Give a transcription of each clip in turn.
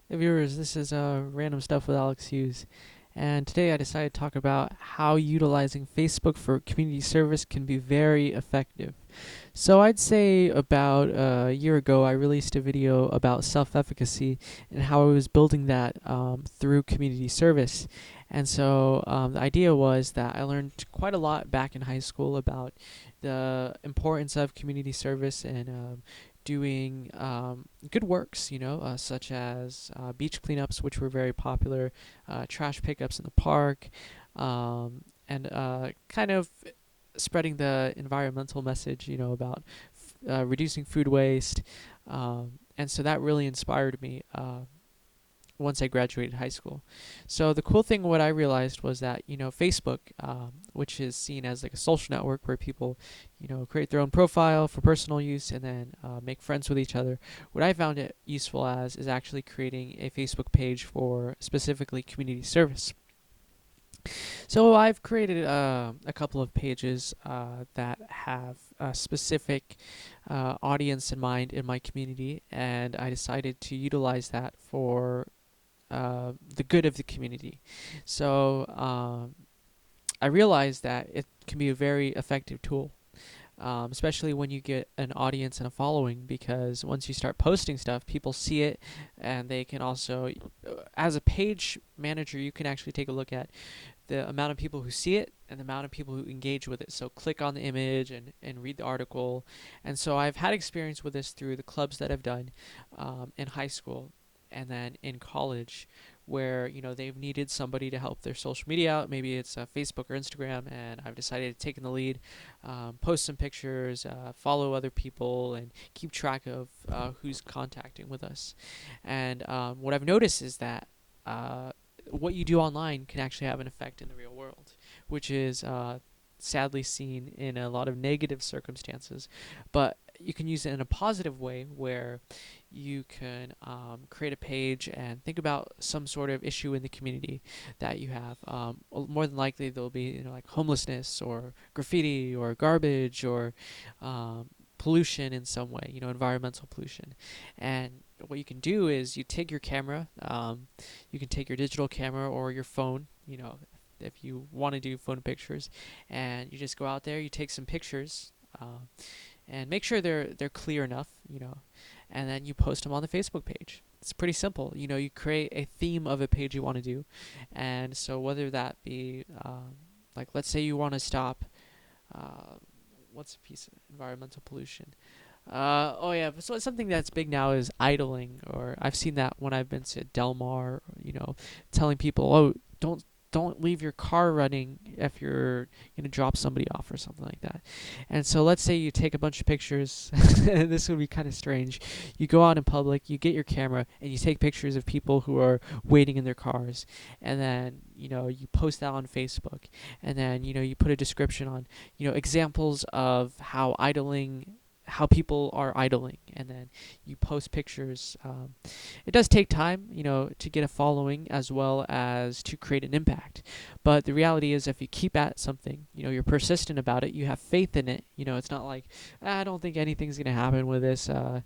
Hey viewers, this is Random Stuff with Alex Hughes, and today I decided to talk about how utilizing Facebook for community service can be very effective. So I'd say about a year ago I released a video about self-efficacy and how I was building that through community service. And so the idea was that I learned quite a lot back in high school about the importance of community service and doing good works, such as beach cleanups, which were very popular, trash pickups in the park, and kind of spreading the environmental message, about reducing food waste. And so that really inspired me once I graduated high school. So the cool thing, what I realized was that Facebook, which is seen as like a social network where people, create their own profile for personal use and then make friends with each other. What I found it useful as is actually creating a Facebook page for specifically community service. So I've created a couple of pages that have a specific audience in mind in my community, and I decided to utilize that for the good of the community. So I realized that it can be a very effective tool, especially when you get an audience and a following, because once you start posting stuff, people see it, and they can also, as a page manager, you can actually take a look at the amount of people who see it and the amount of people who engage with it. So click on the image and read the article. And so I've had experience with this through the clubs that I've done in high school and then in college, where they've needed somebody to help their social media out. Maybe it's Facebook or Instagram, and I've decided to take in the lead, post some pictures, follow other people, and keep track of who's contacting with us. And what I've noticed is that what you do online can actually have an effect in the real world, which is sadly seen in a lot of negative circumstances. But you can use it in a positive way where you can create a page and think about some sort of issue in the community that you have. More than likely, there'll be like homelessness or graffiti or garbage or pollution in some way, environmental pollution. And what you can do is you take your camera, you can take your digital camera or your phone, if you want to do phone pictures, and you just go out there, you take some pictures, and make sure they're clear enough, and then you post them on the Facebook page. It's pretty simple. You create a theme of a page you want to do, and so whether that be like, let's say you want to stop what's a piece of environmental pollution. Oh yeah, so it's something that's big now is idling, or I've seen that when I've been to Del Mar, telling people, oh, don't leave your car running if you're gonna drop somebody off or something like that. And so let's say you take a bunch of pictures, and this would be kind of strange. You go out in public, you get your camera, and you take pictures of people who are waiting in their cars, and then you post that on Facebook, and then you put a description on examples of how people are idling, and then you post pictures. It does take time, to get a following as well as to create an impact. But the reality is, if you keep at something, you're persistent about it, you have faith in it. It's not like, I don't think anything's gonna happen with this. Then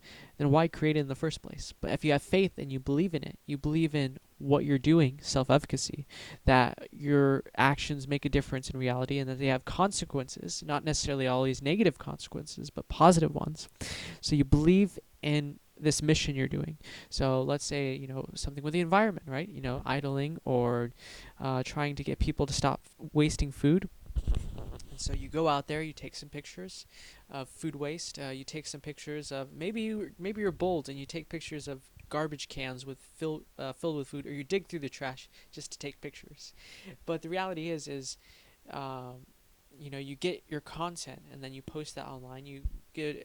why create it in the first place? But if you have faith and you believe in it, you believe in what you're doing, self-efficacy, that your actions make a difference in reality and that they have consequences, not necessarily always negative consequences, but positive ones. So you believe in this mission you're doing. So let's say, something with the environment, right? Idling or trying to get people to stop wasting food. And so you go out there, you take some pictures of food waste. You take some pictures of maybe you're bold and you take pictures of garbage cans with filled with food, or you dig through the trash just to take pictures. But the reality is um, you get your content and then you post that online. You you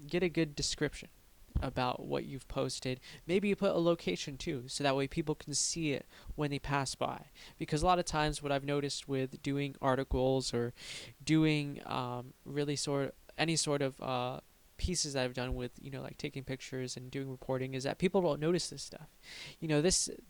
get a good description about what you've posted. Maybe you put a location too, so that way people can see it when they pass by. Because a lot of times, what I've noticed with doing articles or doing really any sort of pieces that I've done with like taking pictures and doing reporting is that people don't notice this stuff.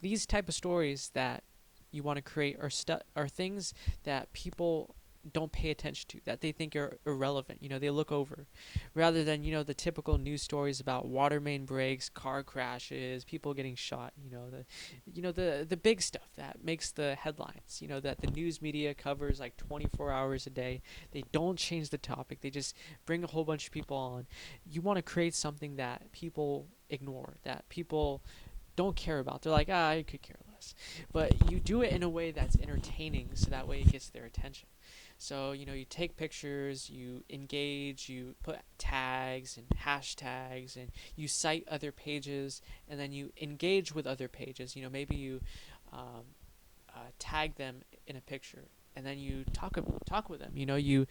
These type of stories that you want to create are things that people don't pay attention to, that they think are irrelevant. They look over, rather than the typical news stories about water main breaks, car crashes, people getting shot. The big stuff that makes the headlines. That the news media covers like 24 hours a day. They don't change the topic. They just bring a whole bunch of people on. You want to create something that people ignore, that people don't care about. They're like, I could care less. But you do it in a way that's entertaining, so that way it gets their attention. So, you take pictures, you engage, you put tags and hashtags, and you cite other pages, and then you engage with other pages. Maybe you um, tag them in a picture, and then you talk with them. You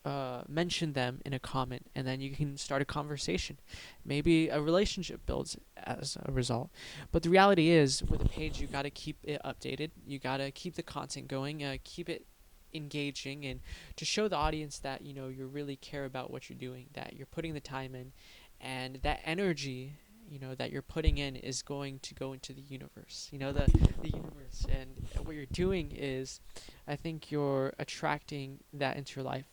uh, mention them in a comment, and then you can start a conversation. Maybe a relationship builds as a result. But the reality is, with a page, you got to keep it updated. You got to keep the content going, keep it engaging, and to show the audience that you really care about what you're doing, that you're putting the time in, and that energy that you're putting in is going to go into the universe. The universe, and what you're doing is, I think you're attracting that into your life.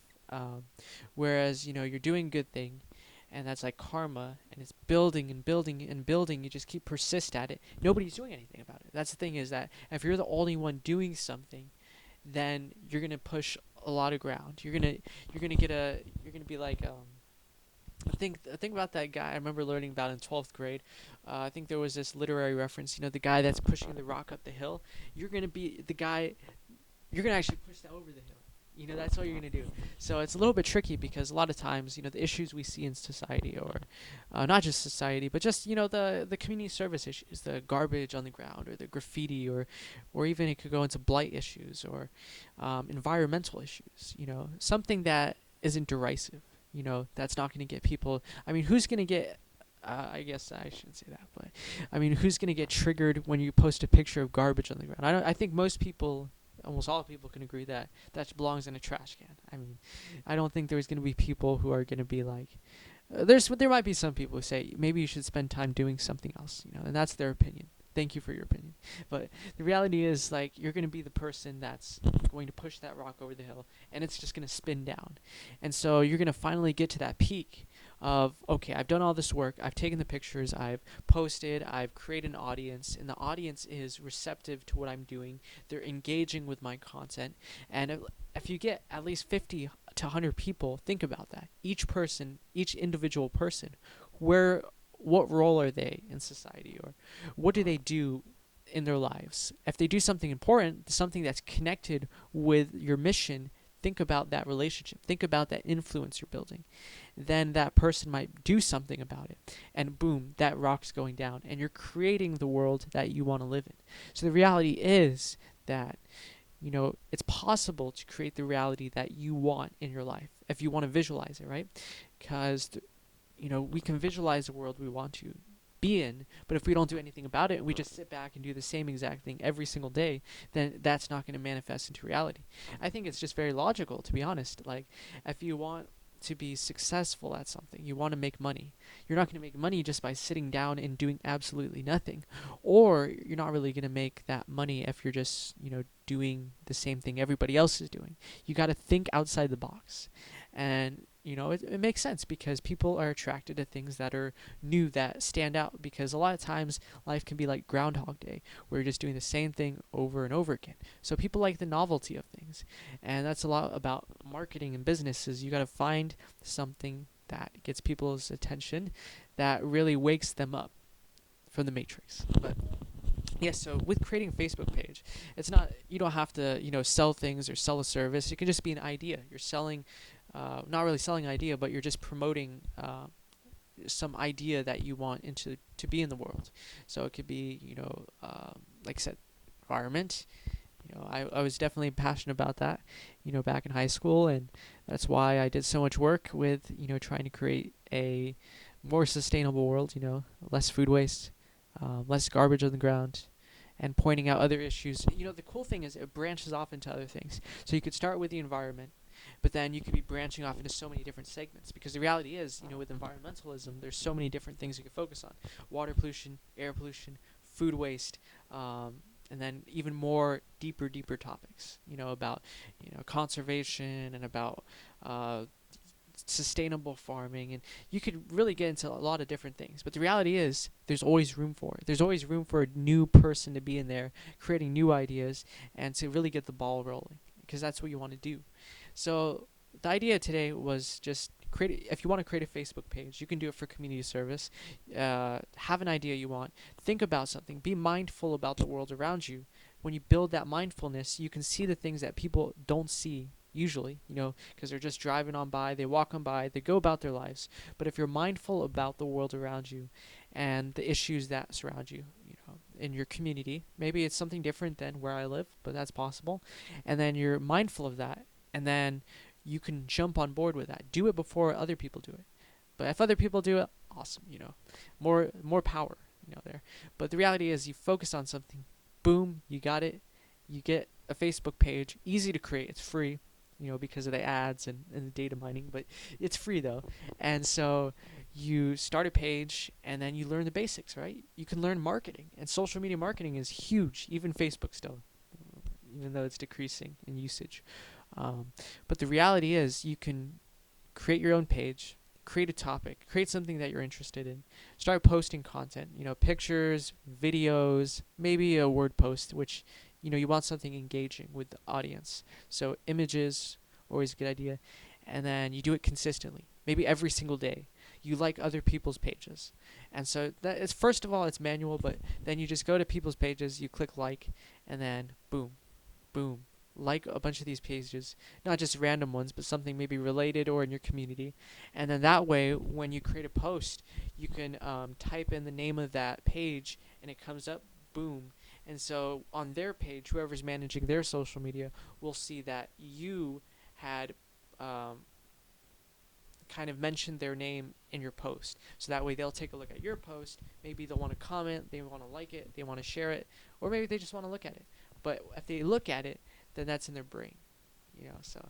Whereas you're doing good thing, and that's like karma, and it's building and building and building. You just keep persist at it. Nobody's doing anything about it. That's the thing, is that if you're the only one doing something, then you're gonna push a lot of ground. You're gonna be like think about that guy I remember learning about in 12th grade. I think there was this literary reference. The guy that's pushing the rock up the hill. You're gonna be the guy. You're gonna actually push that over the hill. That's what you're gonna do. So it's a little bit tricky, because a lot of times, the issues we see in society, or not just society, but just the community service issues, the garbage on the ground, or the graffiti, or even it could go into blight issues, or environmental issues. Something that isn't derisive. That's not gonna get people. I mean, who's gonna get I guess I shouldn't say that, but I mean, who's gonna get triggered when you post a picture of garbage on the ground? I think most people, almost all people, can agree that that belongs in a trash can. I mean, I don't think there's going to be people who are going to be like, there might be some people who say maybe you should spend time doing something else, and that's their opinion. Thank you for your opinion. But the reality is, like, you're going to be the person that's going to push that rock over the hill, and it's just going to spin down. And so you're going to finally get to that peak of, okay, I've done all this work, I've taken the pictures, I've posted, I've created an audience, and the audience is receptive to what I'm doing. They're engaging with my content. And if you get at least 50 to 100 people, think about that. Each person, each individual person, what role are they in society, or what do they do in their lives? If they do something important, something that's connected with your mission, think about that relationship. Think about that influence you're building. Then that person might do something about it, and boom, that rock's going down, and you're creating the world that you want to live in. So the reality is that it's possible to create the reality that you want in your life if you want to visualize it, right? Because we can visualize the world we want to be in, but if we don't do anything about it and we just sit back and do the same exact thing every single day, then that's not going to manifest into reality. I think it's just very logical, to be honest. Like, if you want to be successful at something, you want to make money, you're not going to make money just by sitting down and doing absolutely nothing. Or you're not really going to make that money if you're just doing the same thing everybody else is doing. You got to think outside the box. And it makes sense, because people are attracted to things that are new, that stand out, because a lot of times life can be like Groundhog Day, where you're just doing the same thing over and over again. So people like the novelty of things, and that's a lot about marketing and businesses. You got to find something that gets people's attention, that really wakes them up from the matrix. But yes, so with creating a Facebook page, it's not, you don't have to sell things or sell a service. It can just be an idea. You're selling, not really selling an idea, but you're just promoting some idea that you want to be in the world. So it could be like I said, environment. I was definitely passionate about that back in high school, and that's why I did so much work with trying to create a more sustainable world. Less food waste, less garbage on the ground, and pointing out other issues. The cool thing is it branches off into other things. So you could start with the environment, but then you could be branching off into so many different segments, because the reality is, with environmentalism, there's so many different things you can focus on: water pollution, air pollution, food waste, and then even more deeper topics, about conservation and about uh, sustainable farming, and you could really get into a lot of different things. But the reality is there's always room for it. There's always room for a new person to be in there creating new ideas and to really get the ball rolling, because that's what you want to do. So the idea today was just create. If you want to create a Facebook page, you can do it for community service. Have an idea you want, think about something, be mindful about the world around you. When you build that mindfulness, you can see the things that people don't see usually, because they're just driving on by, they walk on by, they go about their lives. But if you're mindful about the world around you and the issues that surround you, in your community, maybe it's something different than where I live, but that's possible. And then you're mindful of that, and then you can jump on board with that. Do it before other people do it. But if other people do it, awesome, more power, there. But the reality is you focus on something, boom, you got it. You get a Facebook page, easy to create, it's free, because of the ads and the data mining, but it's free though. And so you start a page and then you learn the basics, right? You can learn marketing, and social media marketing is huge, even Facebook still, even though it's decreasing in usage. But the reality is you can create your own page, create a topic, create something that you're interested in, start posting content, pictures, videos, maybe a word post, which you want something engaging with the audience. So images, always a good idea. And then you do it consistently, maybe every single day. You like other people's pages. And so that is, first of all, it's manual, but then you just go to people's pages, you click like, and then boom, boom, like a bunch of these pages, not just random ones, but something maybe related or in your community. And then that way, when you create a post, you can type in the name of that page and it comes up, boom. And so on their page, whoever's managing their social media will see that you had kind of mentioned their name in your post. So that way they'll take a look at your post. Maybe they'll want to comment, they want to like it, they want to share it, or maybe they just want to look at it. But if they look at it, then that's in their brain. So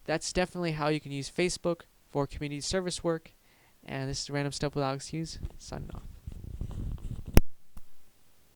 that's definitely how you can use Facebook for community service work. And this is Random Stuff with Alex Hughes, signing off.